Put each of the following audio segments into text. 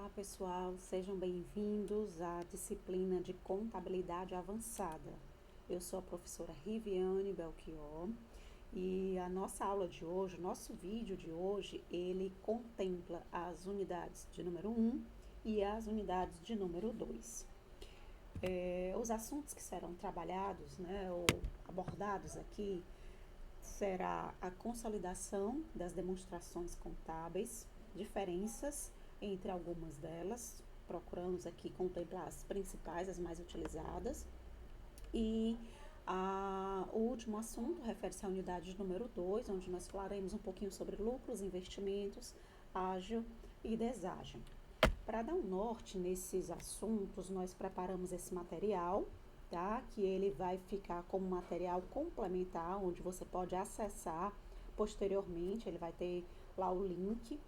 Olá pessoal, sejam bem-vindos à disciplina de Contabilidade Avançada. Eu sou a professora Riviane Belchior e a nossa aula de hoje, o nosso vídeo de hoje, ele contempla as unidades de número 1 e as unidades de número 2. Os assuntos que serão trabalhados, ou abordados aqui, será a consolidação das demonstrações contábeis, diferenças entre algumas delas, procuramos aqui contemplar as principais, as mais utilizadas, e o último assunto refere-se à unidade número 2, onde nós falaremos um pouquinho sobre lucros, investimentos, ágio e deságio. Para dar um norte nesses assuntos, nós preparamos esse material, tá? Que ele vai ficar como material complementar, onde você pode acessar posteriormente, ele vai ter lá o link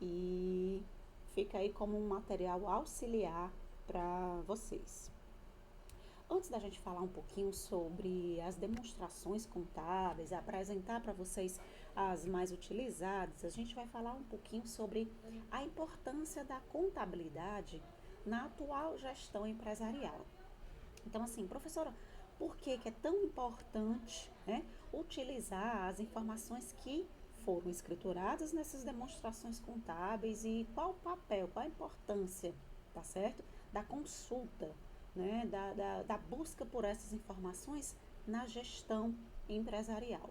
e fica aí como um material auxiliar para vocês. Antes da gente falar um pouquinho sobre as demonstrações contábeis, apresentar para vocês as mais utilizadas, a gente vai falar um pouquinho sobre a importância da contabilidade na atual gestão empresarial. Então, assim, professora, por que é tão importante, utilizar as informações que foram escrituradas nessas demonstrações contábeis e qual o papel, qual a importância, tá certo? Da consulta, da busca por essas informações na gestão empresarial.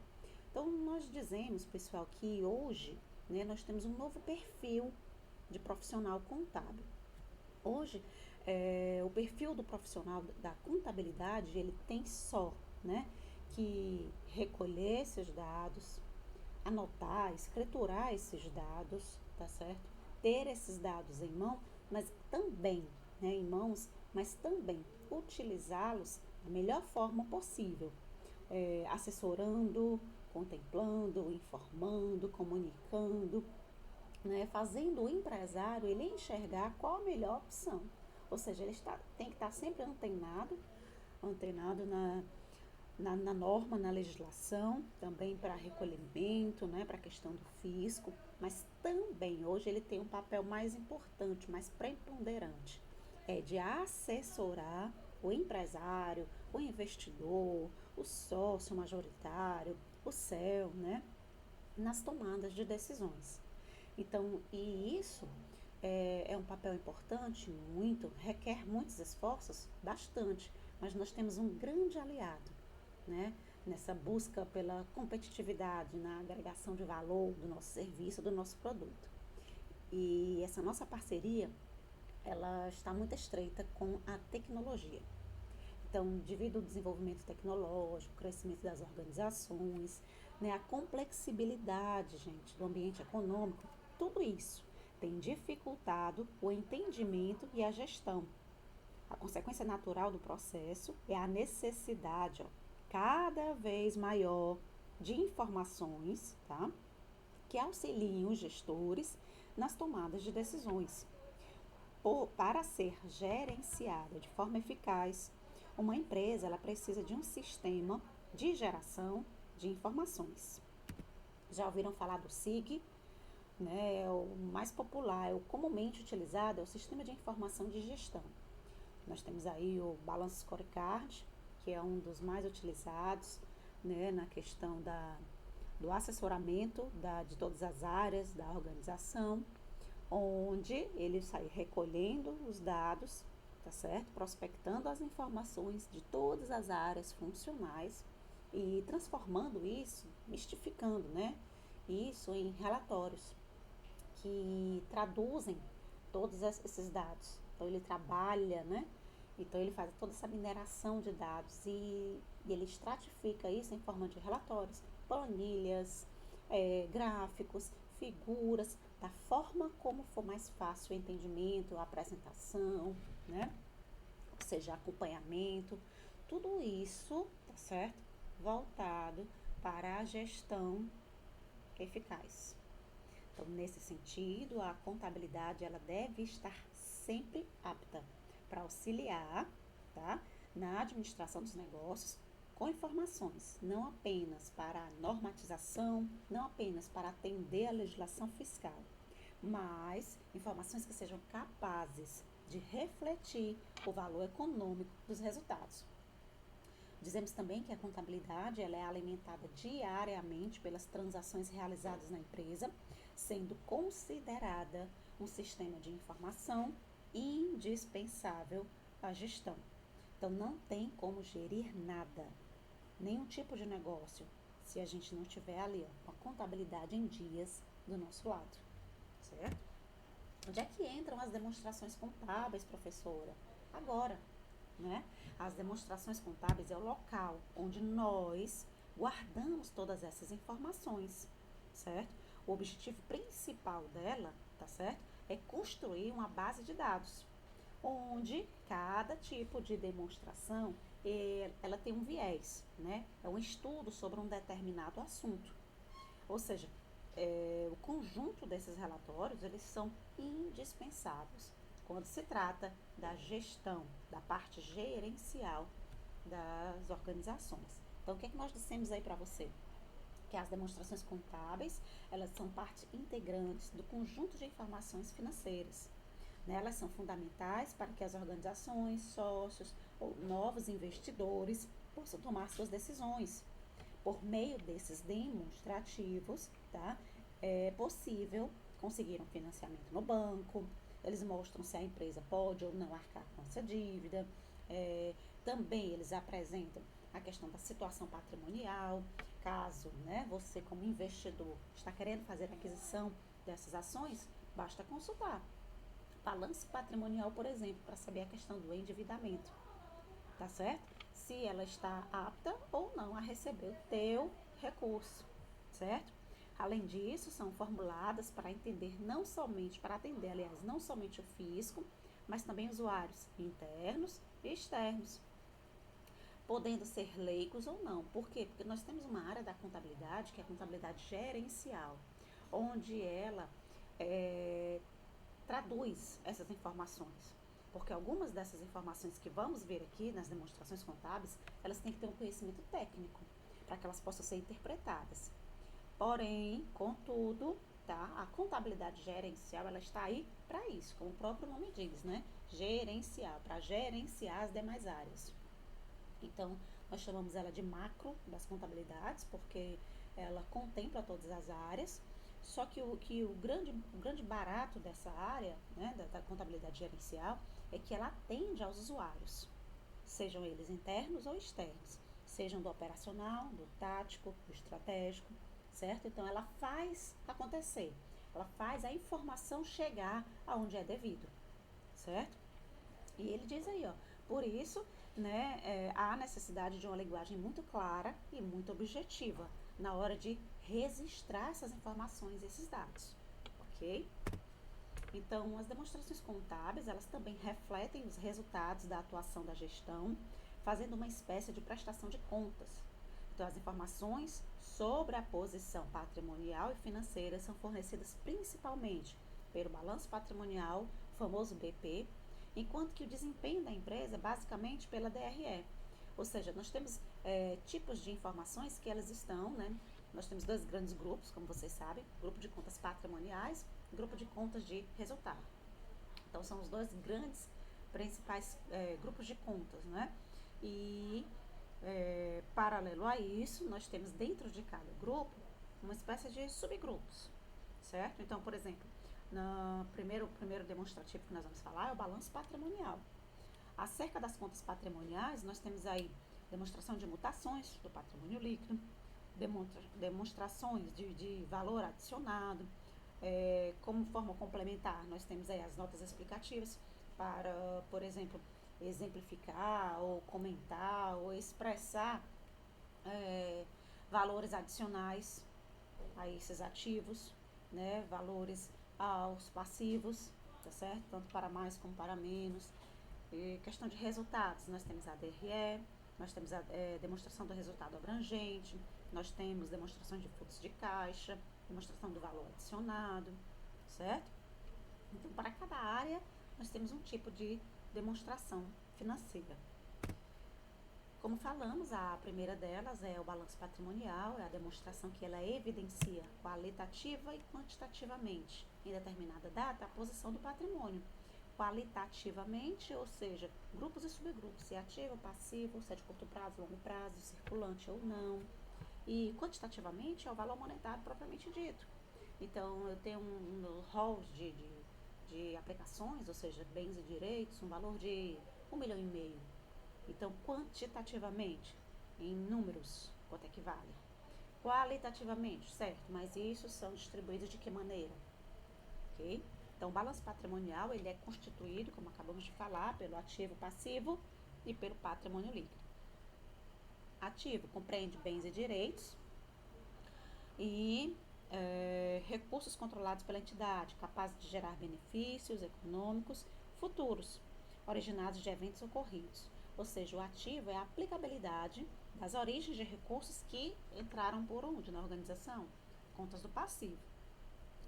Então, nós dizemos, pessoal, que hoje, nós temos um novo perfil de profissional contábil. Hoje, o perfil do profissional da contabilidade, ele tem só, que recolher esses dados, anotar, escriturar esses dados, tá certo? Ter esses dados em mão, mas também, em mãos, mas também utilizá-los da melhor forma possível, assessorando, contemplando, informando, comunicando, fazendo o empresário ele enxergar qual a melhor opção. Ou seja, ele tem que estar sempre antenado na norma, na legislação, também para recolhimento, para a questão do fisco, mas também hoje ele tem um papel mais importante, mais preponderante, de assessorar o empresário, o investidor, o sócio majoritário, o CEO, nas tomadas de decisões. Então, e isso é um papel importante, requer muitos esforços, bastante, mas nós temos um grande aliado, nessa busca pela competitividade, na agregação de valor do nosso serviço, do nosso produto. E essa nossa parceria, ela está muito estreita com a tecnologia. Então, devido ao desenvolvimento tecnológico, o crescimento das organizações, a complexibilidade, gente, do ambiente econômico, tudo isso tem dificultado o entendimento e a gestão. A consequência natural do processo é a necessidade, cada vez maior de informações, tá? Que auxiliem os gestores nas tomadas de decisões. Para ser gerenciada de forma eficaz, uma empresa ela precisa de um sistema de geração de informações. Já ouviram falar do SIG? O mais popular, o comumente utilizado é o Sistema de Informação de Gestão. Nós temos aí o Balance Scorecard, que é um dos mais utilizados, na questão do assessoramento de todas as áreas da organização, onde ele sai recolhendo os dados, tá certo? Prospectando as informações de todas as áreas funcionais e transformando isso, mistificando, isso em relatórios que traduzem todos esses dados. Então, ele trabalha, Então, ele faz toda essa mineração de dados e ele estratifica isso em forma de relatórios, planilhas, gráficos, figuras, da forma como for mais fácil o entendimento, a apresentação, Ou seja, acompanhamento, tudo isso, tá certo? Voltado para a gestão eficaz. Então, nesse sentido, a contabilidade ela deve estar sempre apta para auxiliar, tá, na administração dos negócios com informações, não apenas para a normatização, não apenas para atender a legislação fiscal, mas informações que sejam capazes de refletir o valor econômico dos resultados. Dizemos também que a contabilidade ela é alimentada diariamente pelas transações realizadas na empresa, sendo considerada um sistema de informação indispensável à gestão. Então, não tem como gerir nada, nenhum tipo de negócio, se a gente não tiver ali uma contabilidade em dias do nosso lado, certo? Onde é que entram as demonstrações contábeis, professora? Agora, né? As demonstrações contábeis é o local onde nós guardamos todas essas informações, certo? O objetivo principal dela, tá certo? É construir uma base de dados, onde cada tipo de demonstração ela tem um viés, né? É um estudo sobre um determinado assunto. Ou seja, o conjunto desses relatórios, eles são indispensáveis quando se trata da gestão, da parte gerencial das organizações. Então, o que é que nós dissemos aí para você? Que as demonstrações contábeis, elas são parte integrantes do conjunto de informações financeiras. Né? Elas são fundamentais para que as organizações, sócios ou novos investidores possam tomar suas decisões. Por meio desses demonstrativos, tá? É possível conseguir um financiamento no banco, eles mostram se a empresa pode ou não arcar com essa dívida, também eles apresentam a questão da situação patrimonial, caso né, você como investidor está querendo fazer a aquisição dessas ações, basta consultar balanço patrimonial, por exemplo, para saber a questão do endividamento, tá certo? Se ela está apta ou não a receber o teu recurso, certo? Além disso, são formuladas para entender não somente, para atender, aliás, não somente o fisco, mas também usuários internos e externos, podendo ser leigos ou não. Por quê? Porque nós temos uma área da contabilidade, que é a contabilidade gerencial, onde ela traduz essas informações. Porque algumas dessas informações que vamos ver aqui nas demonstrações contábeis, elas têm que ter um conhecimento técnico para que elas possam ser interpretadas. Porém, contudo, tá? A contabilidade gerencial, ela está aí para isso, como o próprio nome diz, né? Gerencial, para gerenciar as demais áreas. Então, nós chamamos ela de macro das contabilidades, porque ela contempla todas as áreas. Só que o grande barato dessa área, né, da contabilidade gerencial, é que ela atende aos usuários, sejam eles internos ou externos, sejam do operacional, do tático, do estratégico, certo? Então, ela faz acontecer, ela faz a informação chegar aonde é devido, certo? E ele diz aí, ó, por isso, né, há necessidade de uma linguagem muito clara e muito objetiva na hora de registrar essas informações, esses dados, ok? Então, as demonstrações contábeis, elas também refletem os resultados da atuação da gestão, fazendo uma espécie de prestação de contas. Então, as informações sobre a posição patrimonial e financeira são fornecidas principalmente pelo balanço patrimonial, o famoso BP, enquanto que o desempenho da empresa é basicamente pela DRE. Ou seja, nós temos tipos de informações que elas estão, né? Nós temos dois grandes grupos, como vocês sabem, grupo de contas patrimoniais e grupo de contas de resultado. Então, são os dois grandes principais grupos de contas, né? E, paralelo a isso, nós temos dentro de cada grupo uma espécie de subgrupos, certo? Então, por exemplo, no primeiro demonstrativo que nós vamos falar é o balanço patrimonial. Acerca das contas patrimoniais, nós temos aí demonstração de mutações do patrimônio líquido, demonstrações de valor adicionado, como forma complementar, nós temos aí as notas explicativas para, por exemplo, exemplificar ou comentar ou expressar valores adicionais a esses ativos, né, valores aos passivos, tá certo? Tanto para mais como para menos. E questão de resultados, nós temos a DRE, nós temos a demonstração do resultado abrangente, nós temos demonstração de fluxo de caixa, demonstração do valor adicionado, certo? Então, para cada área, nós temos um tipo de demonstração financeira. Como falamos, a primeira delas é o balanço patrimonial, é a demonstração que ela evidencia qualitativa e quantitativamente, em determinada data, a posição do patrimônio. Qualitativamente, ou seja, grupos e subgrupos, se é ativo, passivo, se é de curto prazo, longo prazo, circulante ou não. E quantitativamente é o valor monetário propriamente dito. Então, eu tenho um rol de aplicações, ou seja, bens e direitos, um valor de 1,5 milhão. Então, quantitativamente, em números, quanto é que vale? Qualitativamente, certo, mas isso são distribuídos de que maneira? Ok? Então, o balanço patrimonial, ele é constituído, como acabamos de falar, pelo ativo passivo e pelo patrimônio líquido. Ativo compreende bens e direitos e recursos controlados pela entidade, capazes de gerar benefícios econômicos futuros, originados de eventos ocorridos. Ou seja, o ativo é a aplicabilidade das origens de recursos que entraram por onde na organização? Contas do passivo,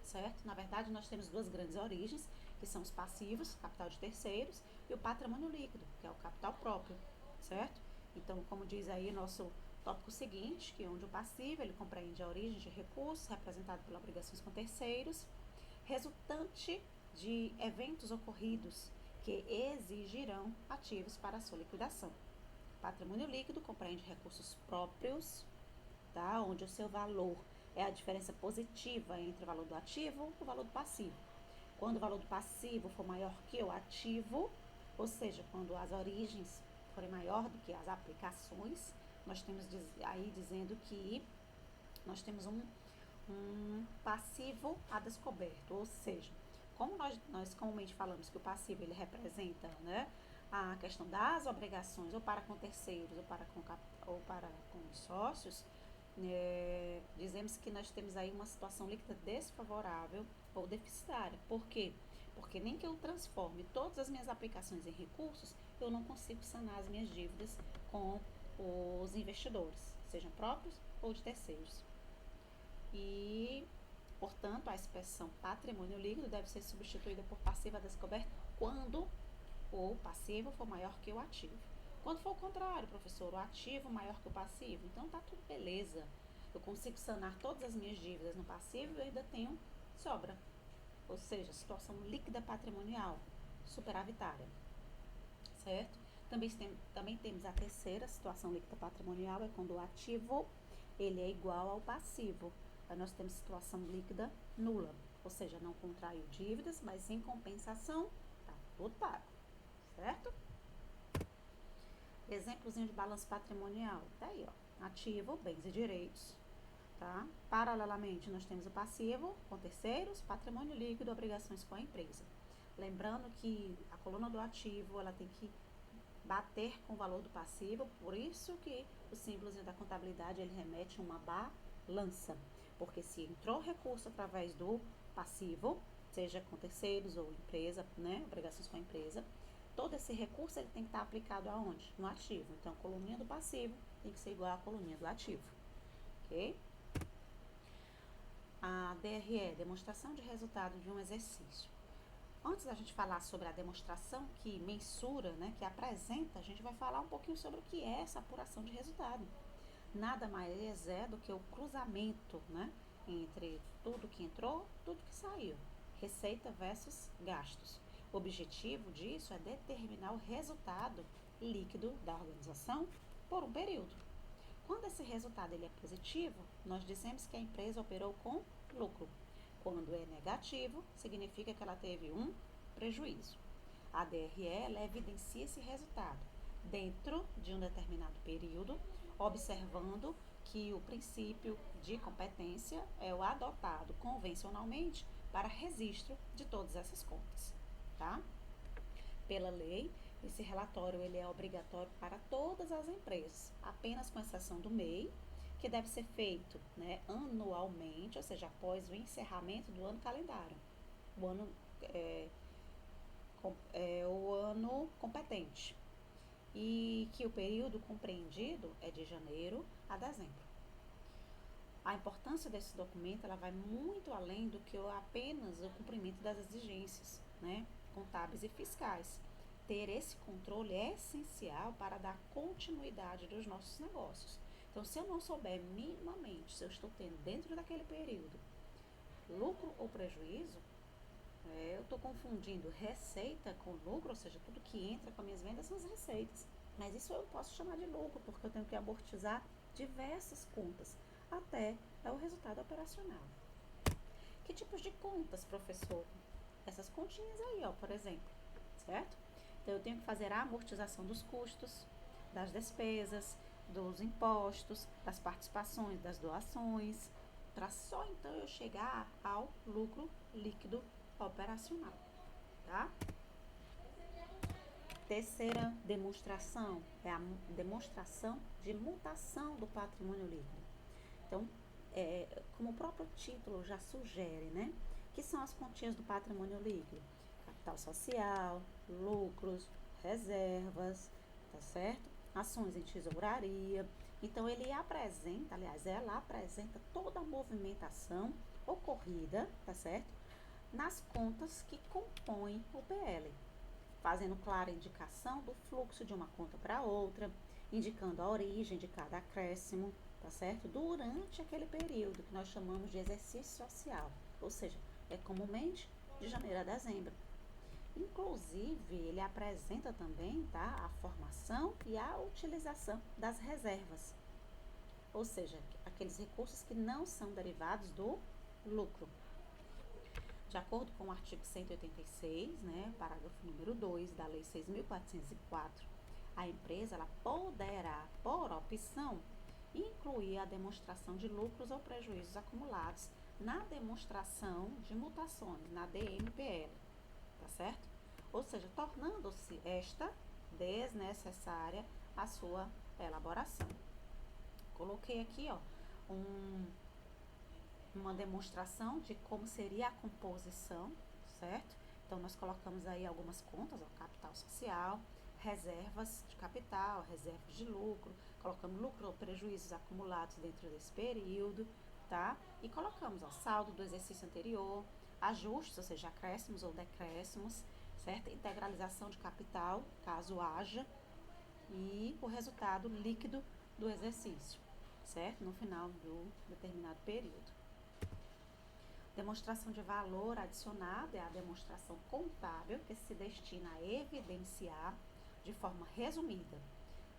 certo? Na verdade, nós temos duas grandes origens, que são os passivos, capital de terceiros, e o patrimônio líquido, que é o capital próprio, certo? Então, como diz aí nosso tópico seguinte, que onde o passivo ele compreende a origem de recursos representado por obrigações com terceiros, resultante de eventos ocorridos que exigirão ativos para a sua liquidação. Patrimônio líquido compreende recursos próprios, tá? Onde o seu valor é a diferença positiva entre o valor do ativo e o valor do passivo. Quando o valor do passivo for maior que o ativo, ou seja, quando as origens forem maior do que as aplicações, nós temos aí dizendo que nós temos um passivo a descoberto, ou seja, como nós comumente falamos que o passivo ele representa, né, a questão das obrigações ou para com terceiros ou para com os sócios, dizemos que nós temos aí uma situação líquida desfavorável ou deficitária. Por quê? Porque nem que eu transforme todas as minhas aplicações em recursos, eu não consigo sanar as minhas dívidas com os investidores, sejam próprios ou de terceiros. E, portanto, a expressão patrimônio líquido deve ser substituída por passivo a descoberto quando o passivo for maior que o ativo. Quando for o contrário, professor, o ativo maior que o passivo, então tá tudo beleza. Eu consigo sanar todas as minhas dívidas no passivo e eu ainda tenho sobra. Ou seja, situação líquida patrimonial, superavitária. Certo? Também temos a terceira situação líquida patrimonial, é quando o ativo ele é igual ao passivo. Aí nós temos situação líquida nula, ou seja, não contraiu dívidas, mas em compensação, tá tudo pago, certo? Exemplozinho de balanço patrimonial, tá aí, ó, ativo, bens e direitos, tá? Paralelamente, nós temos o passivo com terceiros, patrimônio líquido, obrigações com a empresa. Lembrando que a coluna do ativo, ela tem que bater com o valor do passivo, por isso que o símbolo da contabilidade, ele remete a uma balança. Porque se entrou recurso através do passivo, seja com terceiros ou empresa, né, obrigações com a empresa, todo esse recurso ele tem que estar aplicado aonde? No ativo. Então, a coluninha do passivo tem que ser igual à coluninha do ativo. Ok? A DRE, demonstração de resultado de um exercício. Antes da gente falar sobre a demonstração que mensura, né, que apresenta, a gente vai falar um pouquinho sobre o que é essa apuração de resultado. Nada mais é do que o cruzamento, né, entre tudo que entrou, tudo que saiu. Receita versus gastos. O objetivo disso é determinar o resultado líquido da organização por um período. Quando esse resultado ele é positivo, nós dizemos que a empresa operou com lucro. Quando é negativo, significa que ela teve um prejuízo. A DRE ela evidencia esse resultado dentro de um determinado período, observando que o princípio de competência é o adotado convencionalmente para registro de todas essas contas, tá? Pela lei, esse relatório ele é obrigatório para todas as empresas, apenas com exceção do MEI, que deve ser feito, né, anualmente, ou seja, após o encerramento do ano calendário, o ano, o ano competente, e que o período compreendido é de janeiro a dezembro. A importância desse documento ela vai muito além do que apenas o cumprimento das exigências, né, contábeis e fiscais. ter esse controle é essencial para dar continuidade dos nossos negócios. Então, se eu não souber minimamente se eu estou tendo dentro daquele período lucro ou prejuízo, eu estou confundindo receita com lucro, ou seja, tudo que entra com as minhas vendas são as receitas. Mas isso eu posso chamar de lucro, porque eu tenho que amortizar diversas contas até o resultado operacional. Que tipos de contas, professor? Essas continhas aí, ó, por exemplo, certo? Então, eu tenho que fazer a amortização dos custos, das despesas, dos impostos, das participações, das doações, para só então eu chegar ao lucro líquido operacional, tá? Terceira demonstração é a demonstração de mutação do patrimônio líquido. Então, como o próprio título já sugere, né? Que são as continhas do patrimônio líquido? Capital social, lucros, reservas, tá certo? Ações em tesouraria. Então, ele apresenta, aliás, ela apresenta toda a movimentação ocorrida, tá certo? Nas contas que compõem o PL, fazendo clara indicação do fluxo de uma conta para outra, indicando a origem de cada acréscimo, tá certo? Durante aquele período que nós chamamos de exercício social, ou seja, é comumente de janeiro a dezembro. Inclusive, ele apresenta também, tá, a formação e a utilização das reservas, ou seja, aqueles recursos que não são derivados do lucro. De acordo com o artigo 186, né, parágrafo número 2 da Lei 6.404, a empresa ela poderá, por opção, incluir a demonstração de lucros ou prejuízos acumulados na demonstração de mutações, na DMPL, tá certo? Ou seja, tornando-se esta desnecessária a sua elaboração. Coloquei aqui, ó, uma demonstração de como seria a composição, certo? Então, nós colocamos aí algumas contas, ó, capital social, reservas de capital, reservas de lucro, colocamos lucro ou prejuízos acumulados dentro desse período, tá? E colocamos, ó, saldo do exercício anterior, ajustes, ou seja, acréscimos ou decréscimos, certo? Integralização de capital, caso haja, e o resultado líquido do exercício, certo? No final do determinado período. Demonstração de valor adicionado é a demonstração contábil que se destina a evidenciar de forma resumida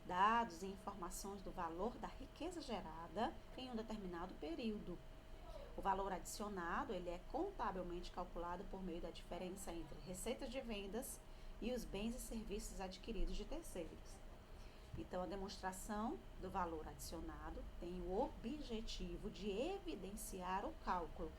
dados e informações do valor da riqueza gerada em um determinado período. O valor adicionado ele é contabilmente calculado por meio da diferença entre receitas de vendas e os bens e serviços adquiridos de terceiros. Então, a demonstração do valor adicionado tem o objetivo de evidenciar o cálculo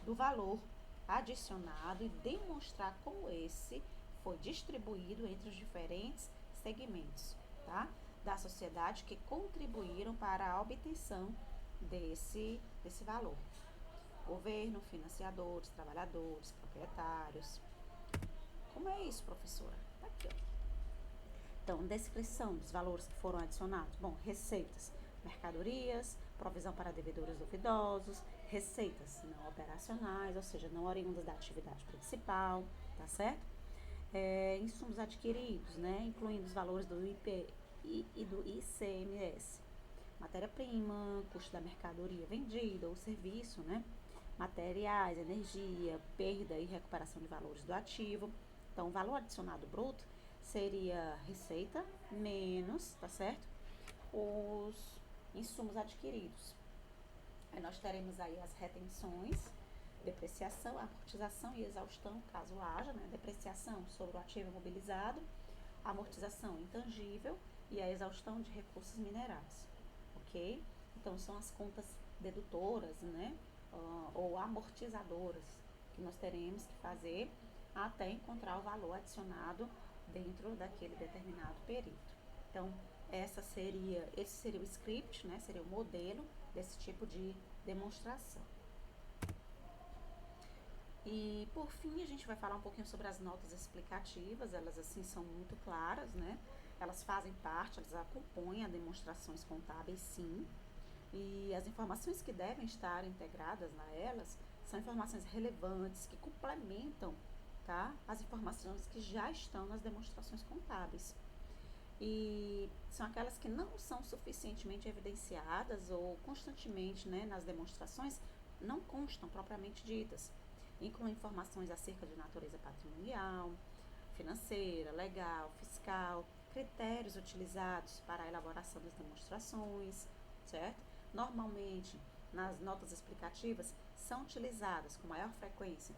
do valor adicionado e demonstrar como esse foi distribuído entre os diferentes segmentos, tá, da sociedade que contribuíram para a obtenção desse valor. Governo, financiadores, trabalhadores, proprietários. Como é isso, professora? Tá aqui, ó. Então, descrição dos valores que foram adicionados. Bom, receitas, mercadorias, provisão para devedores duvidosos, receitas não operacionais, ou seja, não oriundas da atividade principal, tá certo? Insumos adquiridos, né, incluindo os valores do IP e do ICMS. Matéria-prima, custo da mercadoria vendida ou serviço, né? Materiais, energia, perda e recuperação de valores do ativo. Então, o valor adicionado bruto seria receita menos, tá certo? Os insumos adquiridos. Aí nós teremos aí as retenções, depreciação, amortização e exaustão, caso haja, né? Depreciação sobre o ativo imobilizado, amortização intangível e a exaustão de recursos minerais, ok? Então, são as contas dedutoras, né? Ou amortizadoras que nós teremos que fazer até encontrar o valor adicionado dentro daquele determinado período. Então, esse seria o script, né? Seria o modelo desse tipo de demonstração. E, por fim, a gente vai falar um pouquinho sobre as notas explicativas. Elas, assim, são muito claras, né? Elas fazem parte, elas acompanham as demonstrações contábeis, sim. E as informações que devem estar integradas a elas são informações relevantes, que complementam tá? As informações que já estão nas demonstrações contábeis. E são aquelas que não são suficientemente evidenciadas ou constantemente, né, nas demonstrações, não constam propriamente ditas. Incluem informações acerca de natureza patrimonial, financeira, legal, fiscal, critérios utilizados para a elaboração das demonstrações, certo? Normalmente, nas notas explicativas, são utilizadas com maior frequência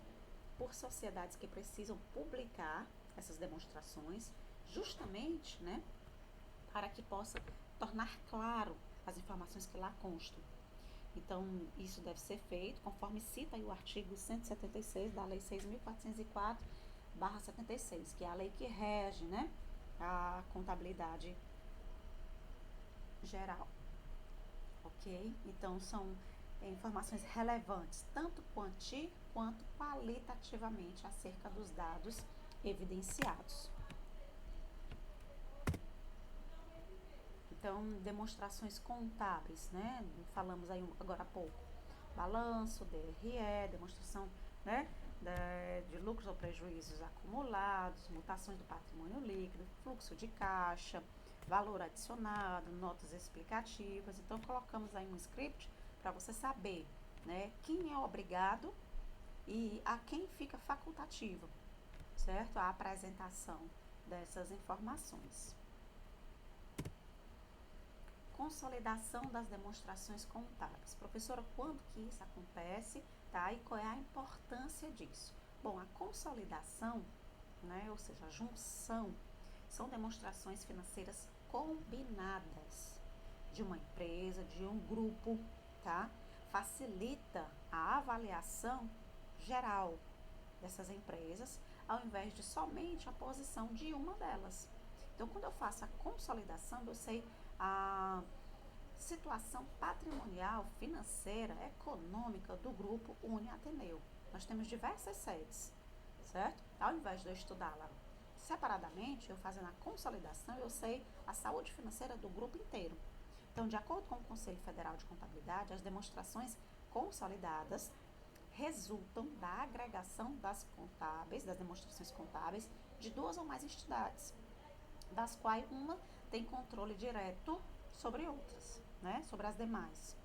por sociedades que precisam publicar essas demonstrações, justamente, né, para que possa tornar claro as informações que lá constam. Então, isso deve ser feito conforme cita aí o artigo 176 da Lei 6.404/76, que é a lei que rege, né, a contabilidade geral, ok? Então, são informações relevantes, tanto quanto qualitativamente, acerca dos dados evidenciados. Então, demonstrações contábeis, né? Falamos aí agora há pouco. Balanço, DRE, demonstração, né, de lucros ou prejuízos acumulados, mutações do patrimônio líquido, fluxo de caixa, valor adicionado, notas explicativas. Então, colocamos aí um script para você saber, né, quem é obrigado e a quem fica facultativo, certo? A apresentação dessas informações. Consolidação das demonstrações contábeis. Professora, quando que isso acontece, tá? E qual é a importância disso? Bom, a consolidação, né, ou seja, a junção, são demonstrações financeiras combinadas de uma empresa, de um grupo, tá? Facilita a avaliação geral dessas empresas, ao invés de somente a posição de uma delas. Então, quando eu faço a consolidação, eu sei a situação patrimonial, financeira, econômica do grupo Uniateneu. Nós temos diversas sedes, certo? Ao invés de eu estudá-la separadamente, eu fazendo a consolidação, eu sei a saúde financeira do grupo inteiro. Então, de acordo com o Conselho Federal de Contabilidade, as demonstrações consolidadas resultam da agregação das demonstrações contábeis de duas ou mais entidades, das quais uma tem controle direto sobre outras, né, sobre as demais.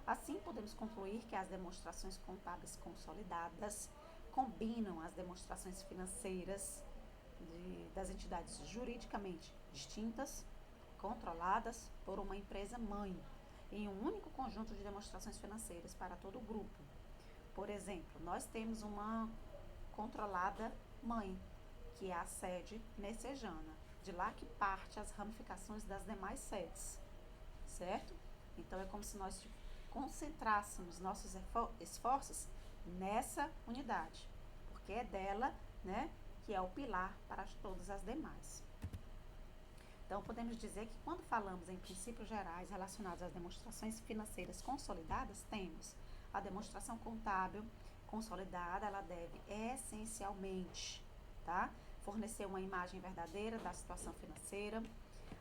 Assim, podemos concluir que as demonstrações contábeis consolidadas combinam as demonstrações financeiras das entidades juridicamente distintas, controladas por uma empresa mãe, em um único conjunto de demonstrações financeiras para todo o grupo. Por exemplo, nós temos uma controlada mãe, que é a sede messejana, de lá que parte as ramificações das demais sedes, certo? Então, é como se nós concentrássemos nossos esforços nessa unidade, porque é dela, né, que é o pilar para todas as demais. Então, podemos dizer que quando falamos em princípios gerais relacionados às demonstrações financeiras consolidadas, temos a demonstração contábil consolidada, ela deve essencialmente, tá, fornecer uma imagem verdadeira da situação financeira.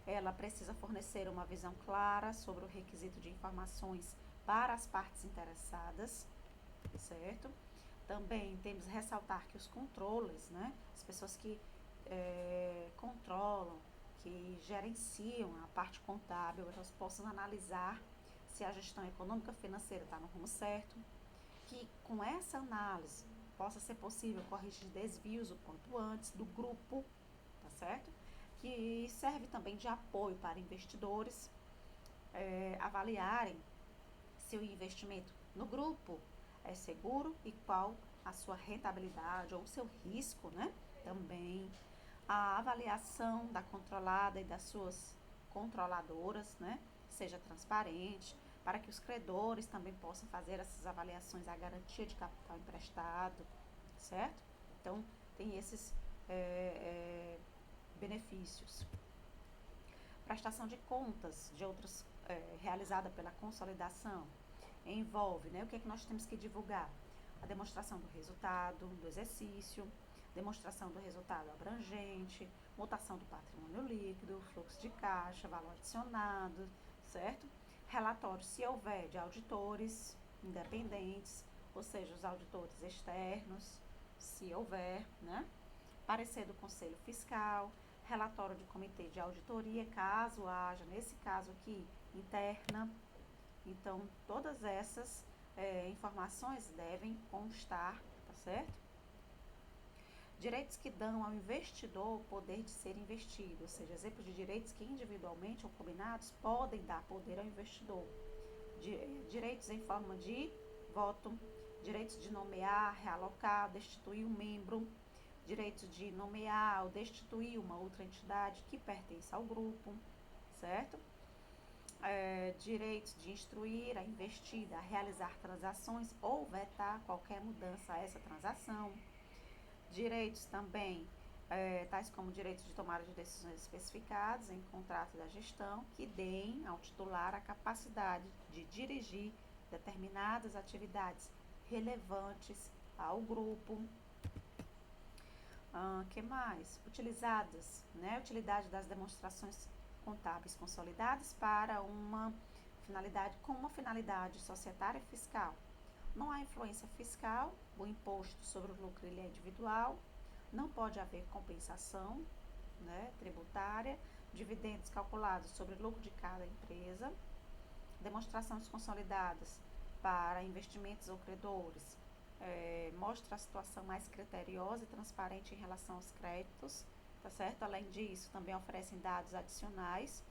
Ela precisa fornecer uma visão clara sobre o requisito de informações para as partes interessadas, certo? Também temos que ressaltar que os controllers, né, as pessoas que controlam, que gerenciam a parte contábil, elas possam analisar se a gestão econômica financeira está no rumo certo, que com essa análise possa ser possível corrigir desvios o quanto antes do grupo, tá certo? Que serve também de apoio para investidores avaliarem se o investimento no grupo é seguro e qual a sua rentabilidade ou o seu risco, né? Também a avaliação da controlada e das suas controladoras, né, seja transparente, para que os credores também possam fazer essas avaliações à garantia de capital emprestado, certo? Então, tem esses benefícios. Prestação de contas de outras realizada pela consolidação envolve, né, o que é que nós temos que divulgar? A demonstração do resultado do exercício, demonstração do resultado abrangente, mutação do patrimônio líquido, fluxo de caixa, valor adicionado, certo? Relatório, se houver, de auditores independentes, ou seja, os auditores externos, se houver, né? Parecer do Conselho Fiscal, relatório de comitê de auditoria, caso haja, nesse caso aqui, interna. Então, todas essas informações devem constar, tá certo? Direitos que dão ao investidor o poder de ser investido, ou seja, exemplo de direitos que individualmente ou combinados podem dar poder ao investidor. Direitos em forma de voto, direitos de nomear, realocar, destituir um membro, direitos de nomear ou destituir uma outra entidade que pertence ao grupo, certo? Direitos de instruir a investida a realizar transações ou vetar qualquer mudança a essa transação. Direitos também, tais como direitos de tomada de decisões especificados em contrato da gestão, que deem ao titular a capacidade de dirigir determinadas atividades relevantes ao grupo. Que mais? Utilizadas, né? Utilidade das demonstrações contábeis consolidadas para uma finalidade societária e fiscal. Não há influência fiscal, o imposto sobre o lucro ele é individual, não pode haver compensação, né, tributária, dividendos calculados sobre o lucro de cada empresa, demonstrações consolidadas para investimentos ou credores, mostra a situação mais criteriosa e transparente em relação aos créditos, tá certo? Além disso, também oferecem dados adicionais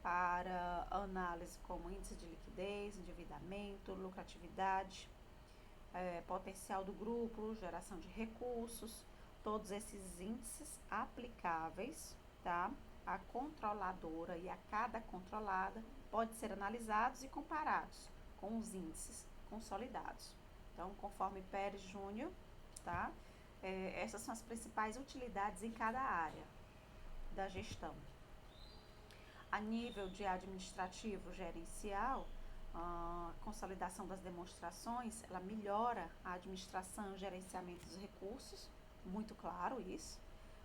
para análise como índice de liquidez, endividamento, lucratividade, potencial do grupo, geração de recursos, todos esses índices aplicáveis, tá? A controladora e a cada controlada pode ser analisados e comparados com os índices consolidados. Então, conforme Pérez Júnior, tá? Essas são as principais utilidades em cada área da gestão. A nível de administrativo gerencial, a consolidação das demonstrações, ela melhora a administração e gerenciamento dos recursos, muito claro isso.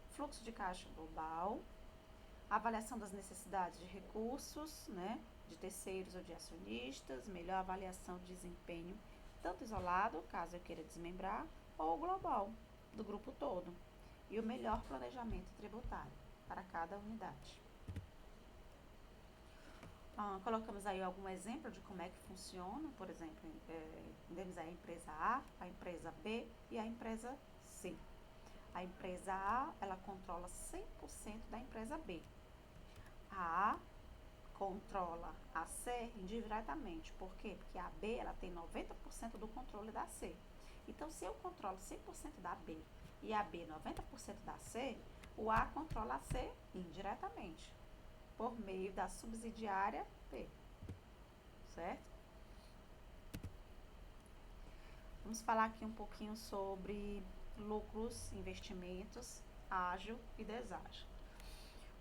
Fluxo de caixa global, avaliação das necessidades de recursos, né, de terceiros ou de acionistas, melhor avaliação de desempenho, tanto isolado, caso eu queira desmembrar, ou global, do grupo todo, e o melhor planejamento tributário para cada unidade. Colocamos aí algum exemplo de como é que funciona, por exemplo, temos a empresa A, a empresa B e a empresa C. A empresa A, ela controla 100% da empresa B. A controla a C indiretamente. Por quê? Porque a B, ela tem 90% do controle da C. Então, se eu controlo 100% da B e a B 90% da C, o A controla a C indiretamente, por meio da subsidiária B, certo? Vamos falar aqui um pouquinho sobre lucros, investimentos, ágil e deságil.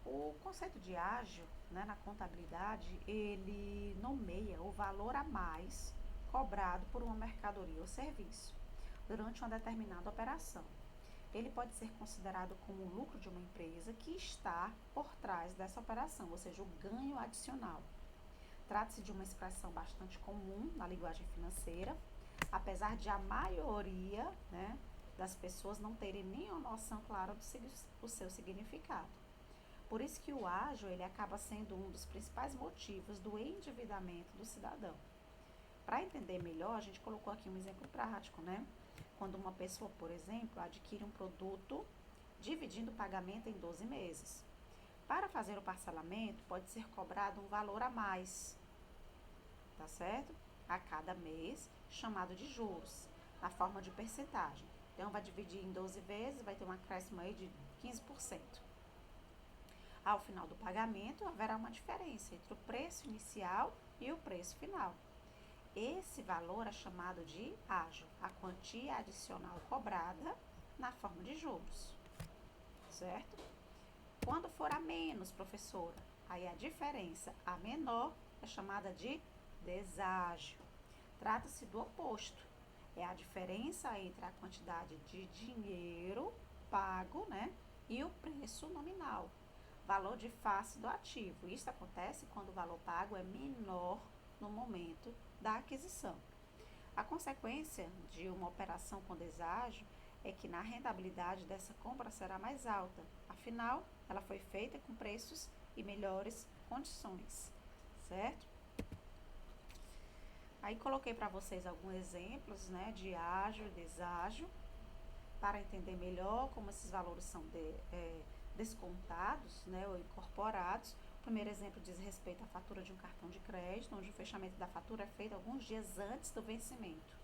O conceito de ágil, né, na contabilidade, ele nomeia o valor a mais cobrado por uma mercadoria ou serviço durante uma determinada operação. Ele pode ser considerado como o lucro de uma empresa que está por trás dessa operação, ou seja, o ganho adicional. Trata-se de uma expressão bastante comum na linguagem financeira, apesar de a maioria, né, das pessoas não terem nenhuma noção clara do seu significado. Por isso que o ágil ele acaba sendo um dos principais motivos do endividamento do cidadão. Para entender melhor, a gente colocou aqui um exemplo prático, né? Quando uma pessoa, por exemplo, adquire um produto dividindo o pagamento em 12 meses. Para fazer o parcelamento, pode ser cobrado um valor a mais, tá certo? A cada mês, chamado de juros, na forma de percentagem. Então, vai dividir em 12 vezes, vai ter um acréscimo aí de 15%. Ao final do pagamento, haverá uma diferença entre o preço inicial e o preço final. Esse valor é chamado de ágio, a quantia adicional cobrada na forma de juros, certo? Quando for a menos, professora, aí a diferença, a menor, é chamada de deságio. Trata-se do oposto, é a diferença entre a quantidade de dinheiro pago, né, e o preço nominal, valor de face do ativo. Isso acontece quando o valor pago é menor no momento da aquisição. A consequência de uma operação com deságio é que na rentabilidade dessa compra será mais alta. Afinal, ela foi feita com preços e melhores condições, certo? Aí coloquei para vocês alguns exemplos, né, de ágio e deságio, para entender melhor como esses valores são descontados, né, ou incorporados. O primeiro exemplo diz respeito à fatura de um cartão de crédito, onde o fechamento da fatura é feito alguns dias antes do vencimento.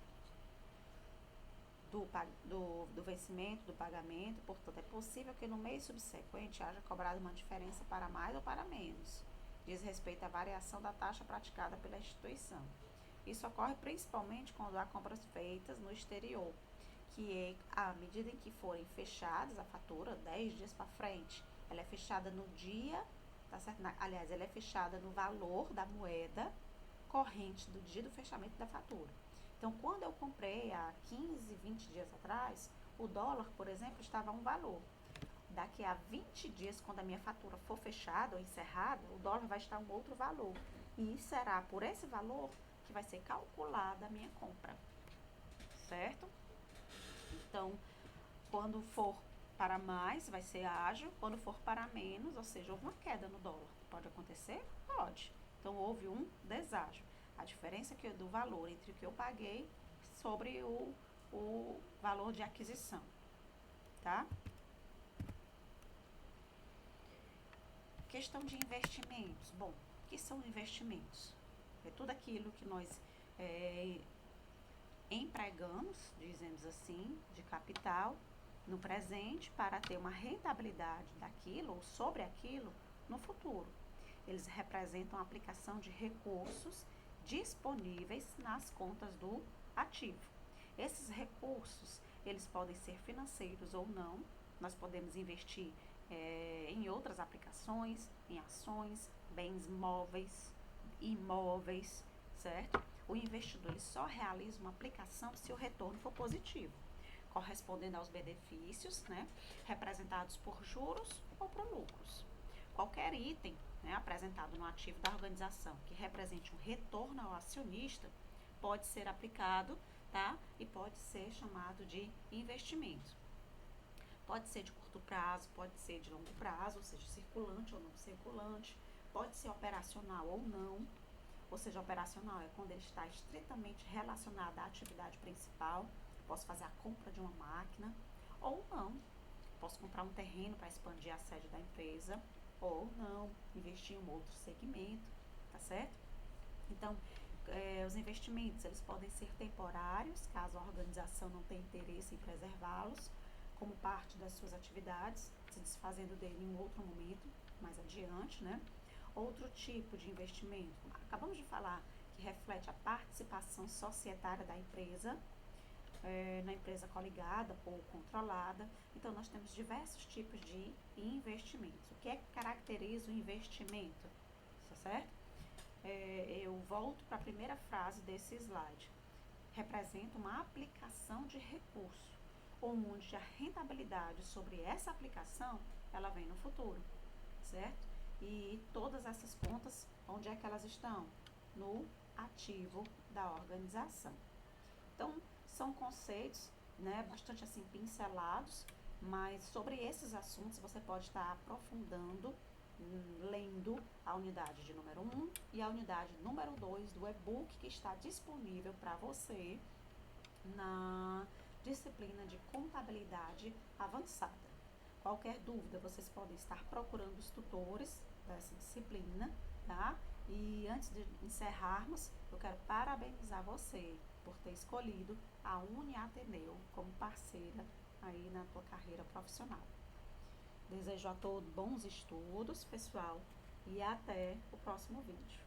Do vencimento, do pagamento, portanto, é possível que no mês subsequente haja cobrado uma diferença para mais ou para menos. Diz respeito à variação da taxa praticada pela instituição. Isso ocorre principalmente quando há compras feitas no exterior, que é à medida em que forem fechadas a fatura, 10 dias para frente, ela é fechada no dia, tá certo? Aliás, ela é fechada no valor da moeda corrente do dia do fechamento da fatura. Então, quando eu comprei há 15, 20 dias atrás, o dólar, por exemplo, estava a um valor. Daqui a 20 dias, quando a minha fatura for fechada ou encerrada, o dólar vai estar um outro valor. E será por esse valor que vai ser calculada a minha compra, certo? Então, quando for para mais, vai ser ágio. Quando for para menos, ou seja, houve uma queda no dólar. Pode acontecer? Pode. Então, houve um deságio. A diferença do valor entre o que eu paguei sobre o valor de aquisição, tá? Questão de investimentos. Bom, o que são investimentos? É tudo aquilo que nós empregamos, dizemos assim, de capital no presente para ter uma rentabilidade daquilo ou sobre aquilo no futuro. Eles representam a aplicação de recursos disponíveis nas contas do ativo. Esses recursos, eles podem ser financeiros ou não. Nós podemos investir em outras aplicações, em ações, bens móveis, imóveis, certo? O investidor ele só realiza uma aplicação se o retorno for positivo, correspondendo aos benefícios, né, representados por juros ou por lucros. Qualquer item, né, apresentado no ativo da organização que represente um retorno ao acionista pode ser aplicado, tá? E pode ser chamado de investimento. Pode ser de curto prazo, pode ser de longo prazo, ou seja, circulante ou não circulante, pode ser operacional ou não. Ou seja, operacional é quando ele está estritamente relacionado à atividade principal. Posso fazer a compra de uma máquina ou não. Posso comprar um terreno para expandir a sede da empresa ou não, investir em um outro segmento, tá certo? Então, os investimentos, eles podem ser temporários, caso a organização não tenha interesse em preservá-los, como parte das suas atividades, se desfazendo dele em um outro momento, mais adiante, né? Outro tipo de investimento, acabamos de falar, que reflete a participação societária da empresa, na empresa coligada ou controlada. Então, nós temos diversos tipos de investimentos. O que é que caracteriza o investimento? Tá certo? Eu volto para a primeira frase desse slide. Representa uma aplicação de recurso, onde a rentabilidade sobre essa aplicação, ela vem no futuro, certo? E todas essas contas, onde é que elas estão? No ativo da organização. Então, são conceitos, né, bastante assim pincelados, mas sobre esses assuntos você pode estar aprofundando, lendo a unidade de número 1 e a unidade número 2 do e-book que está disponível para você na disciplina de contabilidade avançada. Qualquer dúvida, vocês podem estar procurando os tutores dessa disciplina, tá? E antes de encerrarmos, eu quero parabenizar você por ter escolhido a Uniateneu como parceira aí na tua carreira profissional. Desejo a todos bons estudos, pessoal, e até o próximo vídeo.